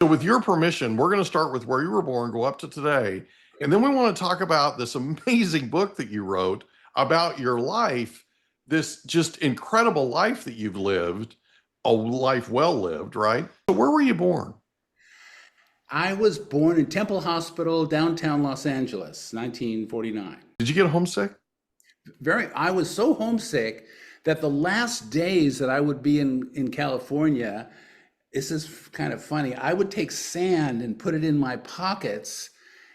So with your permission, we're going to start with where you were born, go up to today, and then we want to talk about this amazing book that you wrote about your life, this just incredible life that you've lived, a life well lived, right? So where were you born? I was born in Temple Hospital, downtown Los Angeles, 1949. Did you get homesick? I was so homesick that the last days that I would be in California, this is kind of funny. I would take sand and put it in my pockets.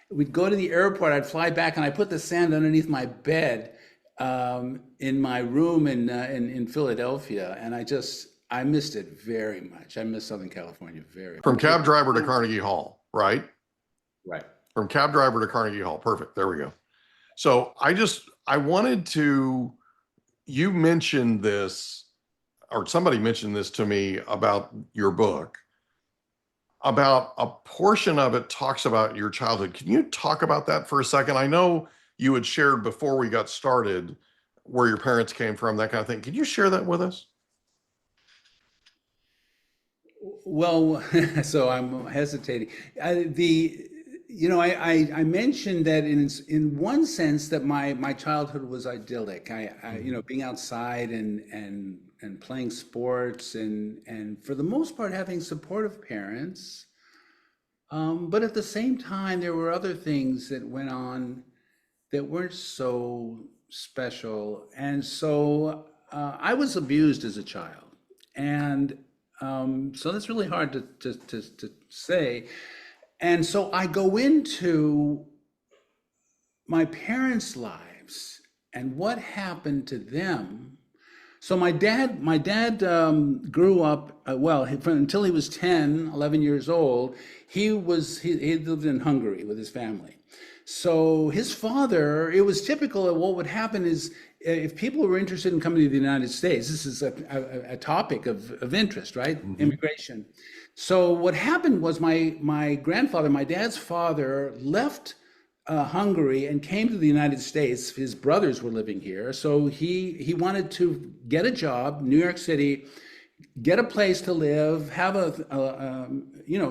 We'd go to the airport, I'd fly back, and I put the sand underneath my bed in my room in Philadelphia. And I missed it very much. I miss Southern California very From much. Cabdriver to Carnegie Hall, right? Right. From Cabdriver to Carnegie Hall. Perfect. There we go. So I wanted to, you mentioned this, or somebody mentioned this to me about your book, about a portion of it talks about your childhood. Can you talk about that for a second? I know you had shared before we got started where your parents came from, that kind of thing. Can you share that with us? Well, so I'm hesitating. I mentioned that in one sense that my childhood was idyllic. Being outside and playing sports and for the most part having supportive parents. But at the same time, there were other things that went on that weren't so special. And so I was abused as a child. And so that's really hard to say. And so I go into my parents' lives and what happened to them. So my dad grew up, until he was 10, 11 years old, he lived in Hungary with his family. So his father, it was typical of what would happen is if people were interested in coming to the United States, this is a topic of interest, right? Mm-hmm. Immigration. So what happened was my grandfather, my dad's father, left Hungary and came to the United States. His brothers were living here, so he wanted to get a job, New York City, get a place to live, have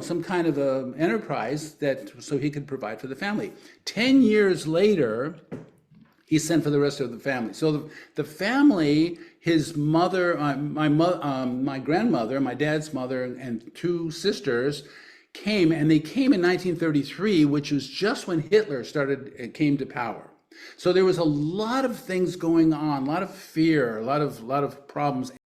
some kind of a enterprise so he could provide for the family. 10 years later, he sent for the rest of the family. So the family, his mother, my grandmother, my dad's mother, and two sisters came, and they came in 1933, which was just when Hitler came to power. So there was a lot of things going on, a lot of fear, a lot of problems.